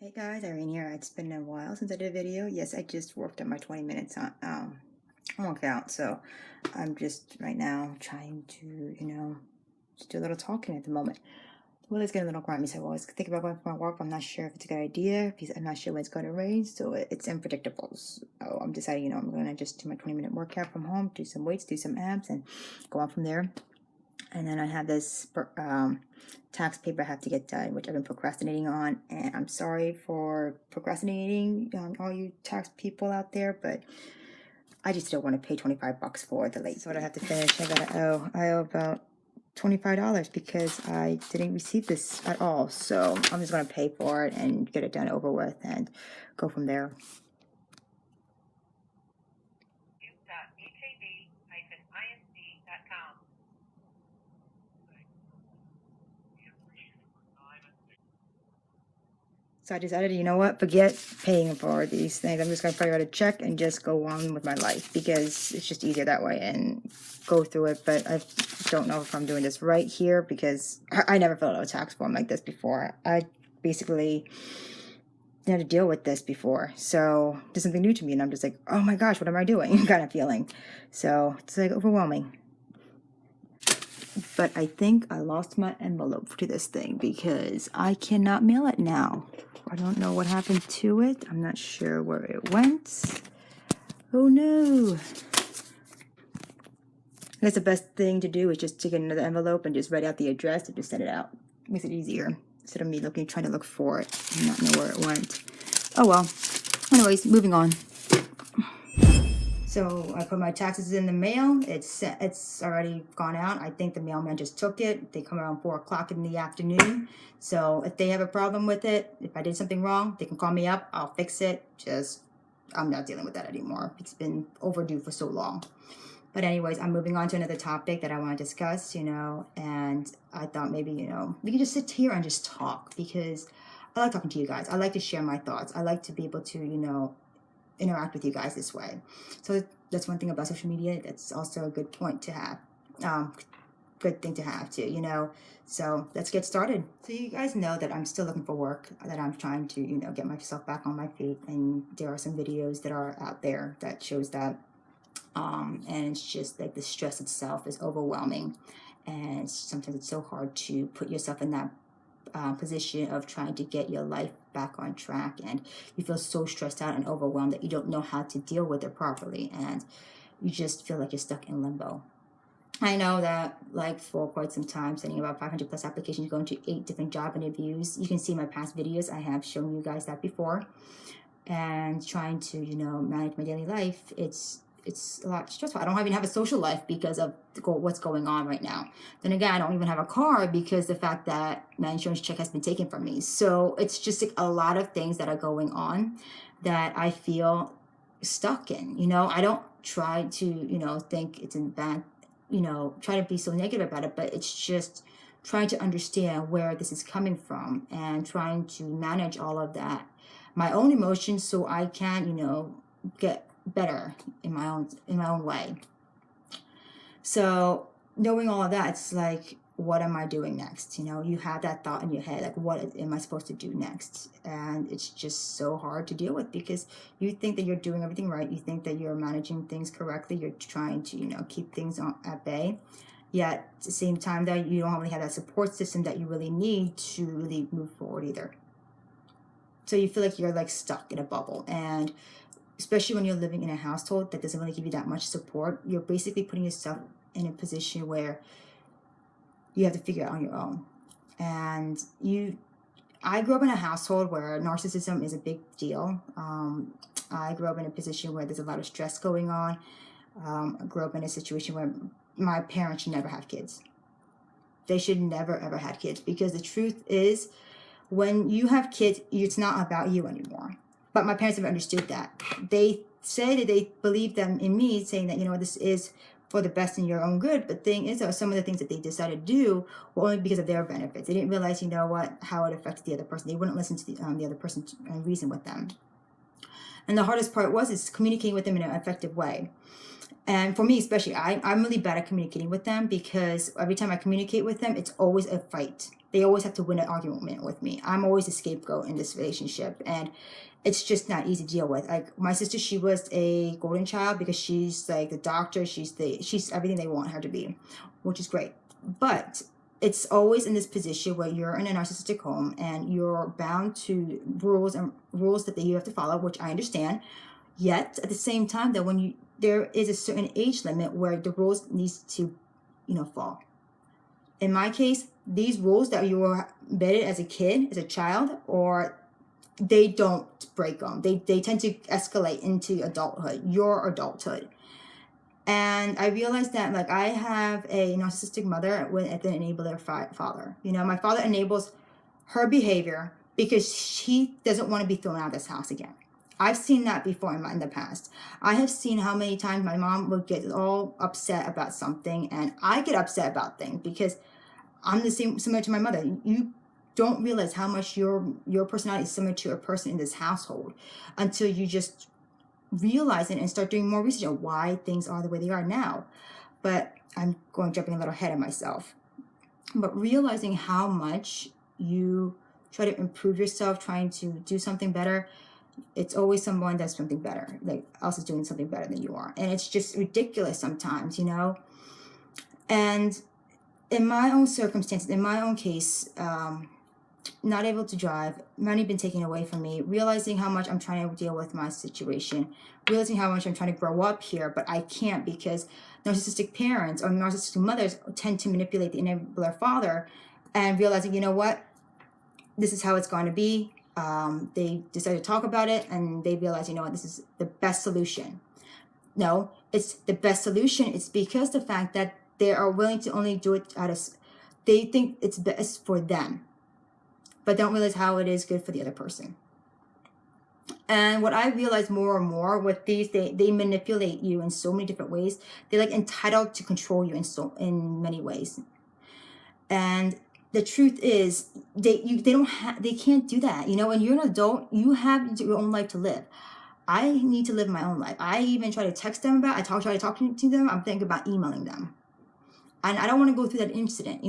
Hey guys, Irene here. It's been a while since I did a video. Yes, I just worked on my 20 minutes on workout. So I'm just right now trying to, just do a little talking at the moment. Well, it's getting a little grimy, so I was thinking about going for my walk. I'm not sure if it's a good idea because I'm not sure when it's going to rain, so it's unpredictable. So I'm deciding, I'm going to just do my 20-minute workout from home, do some weights, do some abs, and go on from there. And then I have this tax paper I have to get done, which I've been procrastinating on. And I'm sorry for procrastinating, all you tax people out there, but I just don't want to pay $25 for the late. So what I have to finish, I owe about $25 because I didn't receive this at all. So I'm just going to pay for it and get it done over with and go from there. So I decided, you know what, forget paying for these things. I'm just going to probably write a check and just go on with my life because it's just easier that way and go through it. But I don't know if I'm doing this right here because I never filled out a tax form like this before. I basically had to deal with this before. So it's something new to me and I'm just like, oh my gosh, what am I doing kind of feeling. So it's like overwhelming. But I think I lost my envelope to this thing because I cannot mail it now. I don't know what happened to it. I'm not sure where it went. Oh no. I guess the best thing to do is just to get another envelope and just write out the address and just send it out. Makes it easier instead of me trying to look for it and not know where it went. Oh well. Anyways, moving on. So I put my taxes in the mail. It's already gone out. I think the mailman just took it. They come around 4 o'clock in the afternoon. So if they have a problem with it, if I did something wrong, they can call me up. I'll fix it. I'm not dealing with that anymore. It's been overdue for so long. But anyways, I'm moving on to another topic that I want to discuss, and I thought maybe, we could just sit here and just talk because I like talking to you guys. I like to share my thoughts. I like to be able to, interact with you guys this way. So that's one thing about social media. That's also a good point to have. Good thing to have too, So let's get started. So you guys know that I'm still looking for work, that I'm trying to, get myself back on my feet. And there are some videos that are out there that shows that. And it's just like the stress itself is overwhelming. And sometimes it's so hard to put yourself in that position of trying to get your life back on track, and you feel so stressed out and overwhelmed that you don't know how to deal with it properly, and you just feel like you're stuck in limbo. I know that, like, for quite some time, sending about 500 plus applications, going to 8 different job interviews. You can see my past videos. I have shown you guys that before. And trying to, manage my daily life, it's a lot stressful. I don't even have a social life because of what's going on right now. Then again, I don't even have a car because the fact that my insurance check has been taken from me. So it's just like a lot of things that are going on that I feel stuck in. I don't try to, think it's in bad, try to be so negative about it, but it's just trying to understand where this is coming from and trying to manage all of that, my own emotions, so I can, get better in my own way. So knowing all of that, it's like, what am I doing next? You have that thought in your head, like, what am I supposed to do next? And it's just so hard to deal with because you think that you're doing everything right. You think that you're managing things correctly. You're trying to, keep things at bay. Yet at the same time that you don't really have that support system that you really need to really move forward either. So you feel like you're like stuck in a bubble. And especially when you're living in a household that doesn't really give you that much support, you're basically putting yourself in a position where you have to figure it out on your own. And I grew up in a household where narcissism is a big deal. I grew up in a position where there's a lot of stress going on. I grew up in a situation where my parents should never have kids. They should never, ever have kids, because the truth is, when you have kids, it's not about you anymore. But my parents never understood that. They say that they believe them in me, saying that, this is for the best in your own good. But the thing is, though, some of the things that they decided to do were only because of their benefits. They didn't realize, how it affected the other person. They wouldn't listen to the other person and reason with them. And the hardest part is communicating with them in an effective way. And for me, especially, I'm really bad at communicating with them because every time I communicate with them, it's always a fight. They always have to win an argument with me. I'm always a scapegoat in this relationship. And it's just not easy to deal with. Like my sister, she was a golden child because she's like the doctor. She's everything they want her to be, which is great. But it's always in this position where you're in a narcissistic home and you're bound to rules that you have to follow, which I understand. Yet at the same time, that when there is a certain age limit where the rules needs to, fall. In my case, these rules that you were embedded as a kid, as a child, or they don't break them. They tend to escalate into adulthood, your adulthood. And I realized that, like, I have a narcissistic mother with an enabler father. My father enables her behavior because he doesn't want to be thrown out of this house again. I've seen that before in the past. I have seen how many times my mom would get all upset about something, and I get upset about things because I'm similar to my mother. You don't realize how much your personality is similar to a person in this household until you just realize it and start doing more research on why things are the way they are now. But I'm jumping a little ahead of myself. But realizing how much you try to improve yourself, trying to do something better, it's always someone that's something better, like else is doing something better than you are. And it's just ridiculous sometimes, And in my own circumstances, in my own case, not able to drive, money been taken away from me, realizing how much I'm trying to deal with my situation, realizing how much I'm trying to grow up here, but I can't because narcissistic parents or narcissistic mothers tend to manipulate the enabler father, and realizing, what, this is how it's going to be. They decided to talk about it, and they realize, what, this is the best solution. No, it's the best solution. It's because the fact that they are willing to only do it they think it's best for them, but don't realize how it is good for the other person. And what I realize more and more with these, they manipulate you in so many different ways. They're like entitled to control you in many ways. And the truth is, they can't do that. When you're an adult, you have your own life to live. I need to live my own life. I even try to text them try to talk to them. I'm thinking about emailing them. And I don't want to go through that incident,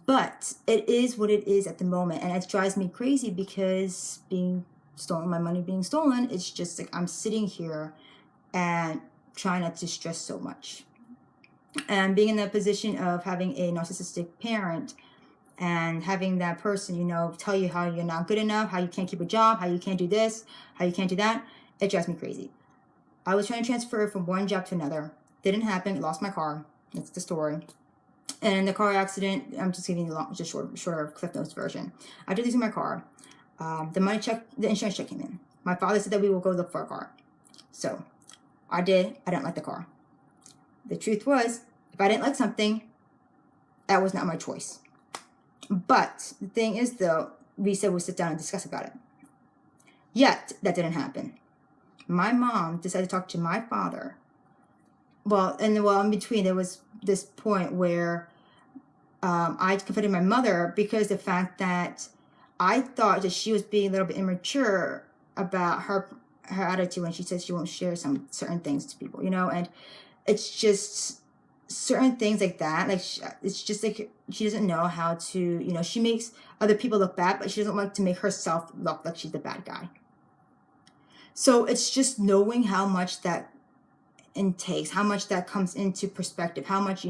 but it is what it is at the moment. And it drives me crazy because my money being stolen, it's just like I'm sitting here and trying not to stress so much. And being in the position of having a narcissistic parent and having that person, tell you how you're not good enough, how you can't keep a job, how you can't do this, how you can't do that, it drives me crazy. I was trying to transfer from one job to another. Didn't happen. Lost my car. That's the story. And in the car accident, I'm just giving you shorter Cliff Notes version. After losing my car, the insurance check came in. My father said that we will go look for a car. So I did. I didn't like the car. The truth was, if I didn't like something, that was not my choice. But the thing is, though, we said we'll sit down and discuss about it. Yet, that didn't happen. My mom decided to talk to my father. In between, there was this point where I confronted my mother because the fact that I thought that she was being a little bit immature about her attitude when she says she won't share some certain things to people, and it's just certain things like that. Like, it's just like she doesn't know how to, she makes other people look bad, but she doesn't like to make herself look like she's the bad guy. So it's just knowing how much that intakes, how much that comes into perspective, how much,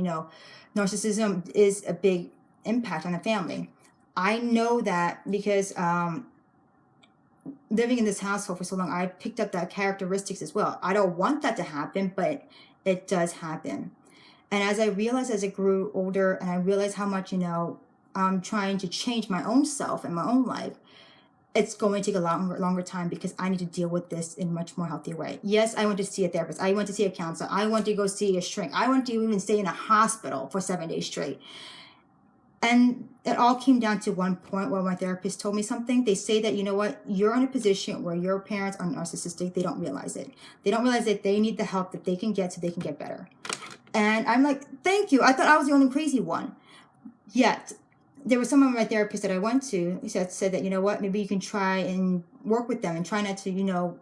narcissism is a big impact on the family. I know that because living in this household for so long, I picked up that characteristics as well. I don't want that to happen, but it does happen. And as I realized as I grew older and I realized how much, I'm trying to change my own self and my own life, it's going to take a longer time because I need to deal with this in a much more healthy way. Yes, I went to see a therapist. I went to see a counselor. I went to go see a shrink. I went to even stay in a hospital for 7 days straight. And it all came down to one point where my therapist told me something. They say that, you're in a position where your parents are narcissistic. They don't realize it. They don't realize that they need the help that they can get so they can get better. And I'm like, thank you. I thought I was the only crazy one. Yet, there was some of my therapists that I went to said that, maybe you can try and work with them and try not to,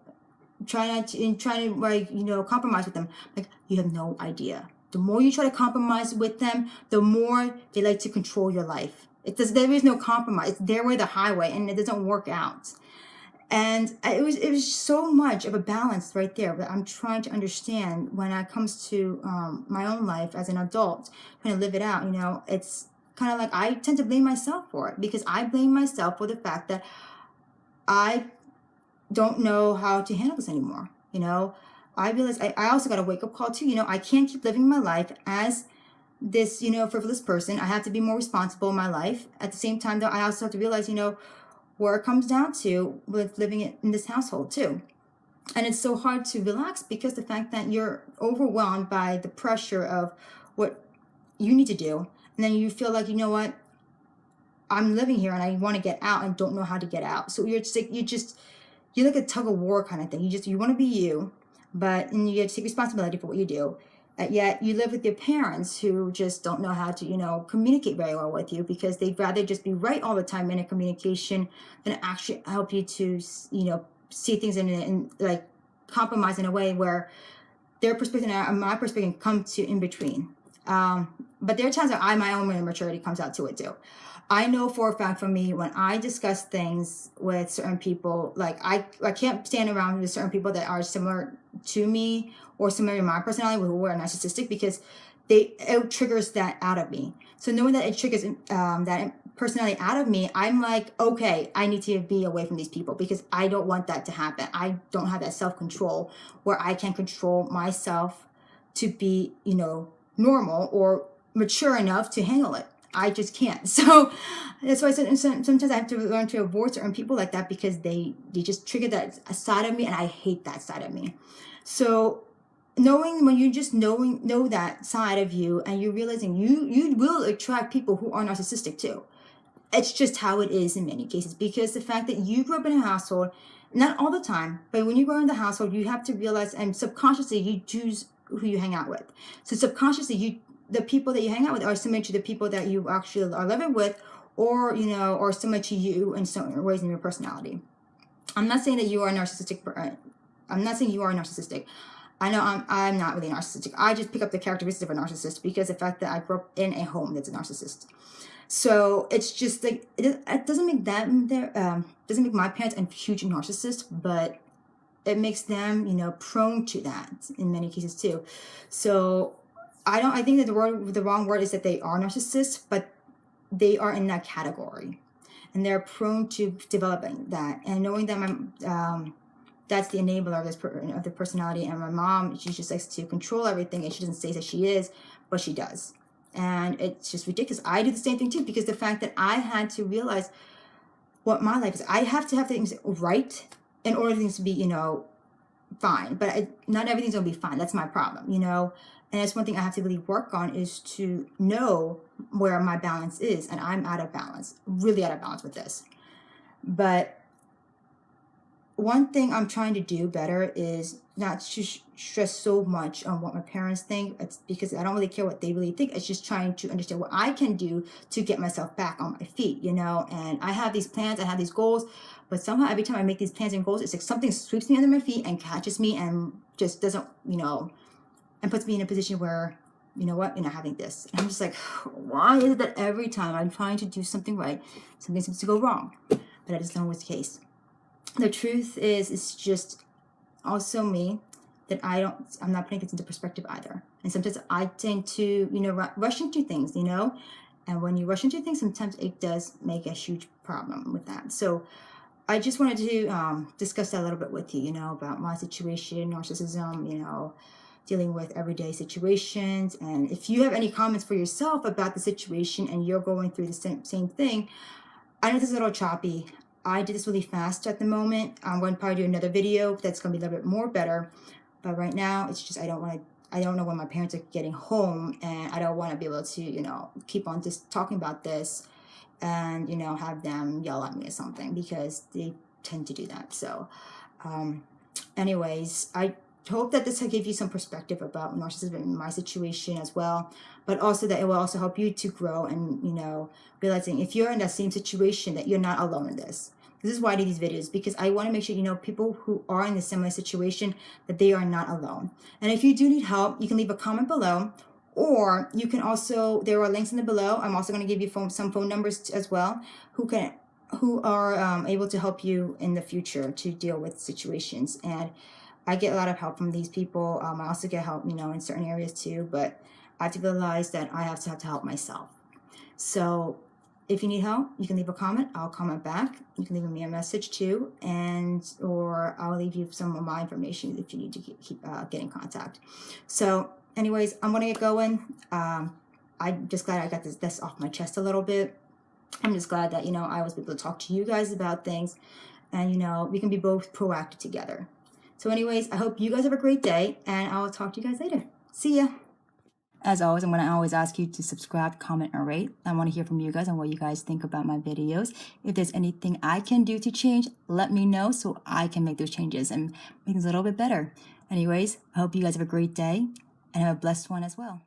trying to like, compromise with them. Like, you have no idea. The more you try to compromise with them, the more they like to control your life. There is no compromise. It's their way, the highway, and it doesn't work out. And it was so much of a balance right there that I'm trying to understand when it comes to my own life as an adult, trying to live it out. It's kind of like I tend to blame myself for it, because I blame myself for the fact that I don't know how to handle this anymore. I realize I also got a wake up call too. I can't keep living my life as this, frivolous person. I have to be more responsible in my life. At the same time, though, I also have to realize, where it comes down to with living in this household too. And it's so hard to relax because the fact that you're overwhelmed by the pressure of what you need to do. And then you feel like, you know what, I'm living here and I want to get out and don't know how to get out. So you're like a tug of war kind of thing. You want to be you, but and you have to take responsibility for what you do. Yet you live with your parents who just don't know how to, communicate very well with you, because they'd rather just be right all the time in a communication than actually help you to, see things in like compromise in a way where their perspective and my perspective come to in between. But there are times that my own immaturity comes out to it too. I know for a fact for me, when I discuss things with certain people, like I can't stand around with certain people that are similar to me or similar to my personality, who are narcissistic, because it triggers that out of me. So knowing that it triggers that personality out of me, I'm like, okay, I need to be away from these people because I don't want that to happen. I don't have that self-control where I can control myself to be, normal or mature enough to handle it. I just can't. So that's why I said sometimes I have to learn to avoid certain people like that, because they just trigger that side of me, and I hate that side of me. So when you just know that side of you, and you're realizing you will attract people who are narcissistic too. It's just how it is in many cases, because the fact that you grew up in a household, not all the time, but when you grow in the household, you have to realize, and subconsciously you choose who you hang out with. So subconsciously the people that you hang out with are similar to the people that you actually are living with, or or similar to you in certain ways in your personality. I'm not saying that you are narcissistic. I'm not saying you are narcissistic. I know I'm not really narcissistic. I just pick up the characteristics of a narcissist because the fact that I grew up in a home that's a narcissist. So it's just like it doesn't make them doesn't make my parents a huge narcissist, but it makes them prone to that in many cases too. So I think that the wrong word is that they are narcissists, but they are in that category, and they're prone to developing that. And knowing that that's the enabler of the personality. And my mom, she just likes to control everything, and she doesn't say that she is, but she does. And it's just ridiculous. I do the same thing too, because the fact that I had to realize what my life is, I have to have things right in order for things to be, fine. But not everything's gonna be fine. That's my problem, And that's one thing I have to really work on, is to know where my balance is. And I'm out of balance, really out of balance with this. But one thing I'm trying to do better is not to stress so much on what my parents think. It's because I don't really care what they really think. It's just trying to understand what I can do to get myself back on my feet, And I have these plans, I have these goals, but somehow every time I make these plans and goals, it's like something sweeps me under my feet and catches me and just doesn't, and puts me in a position where, you know what, you're not having this. And I'm just like, why is it that every time I'm trying to do something right, something seems to go wrong? But that is not always the case. The truth is, it's just also me that I'm not putting things into perspective either. And sometimes I tend to, rush into things, and when you rush into things, sometimes it does make a huge problem with that. So I just wanted to discuss that a little bit with you, about my situation, narcissism, dealing with everyday situations. And if you have any comments for yourself about the situation and you're going through the same thing, I know this is a little choppy. I did this really fast at the moment. I'm going to probably do another video that's going to be a little bit more better. But right now, it's just I don't know when my parents are getting home, and I don't want to be able to, keep on just talking about this and, have them yell at me or something, because they tend to do that. So anyways, I hope that this will give you some perspective about narcissism in my situation as well, but also that it will also help you to grow and, realizing if you're in that same situation that you're not alone in this. This is why I do these videos, because I want to make sure, people who are in a similar situation, that they are not alone. And if you do need help, you can leave a comment below, or you can also, there are links in the below. I'm also going to give you some phone numbers as well, who are able to help you in the future to deal with situations. And I get a lot of help from these people. I also get help, in certain areas too, but I have to realize that I have to help myself. So if you need help, you can leave a comment. I'll comment back. You can leave me a message too, or I'll leave you some of my information if you need to keep get in contact. So anyways, I'm going to get going. I'm just glad I got this off my chest a little bit. I'm just glad that, I was able to talk to you guys about things, and, we can be both proactive together. So anyways, I hope you guys have a great day, and I'll talk to you guys later. See ya. As always, I'm going to always ask you to subscribe, comment, and rate. I want to hear from you guys on what you guys think about my videos. If there's anything I can do to change, let me know so I can make those changes and make things a little bit better. Anyways, I hope you guys have a great day and have a blessed one as well.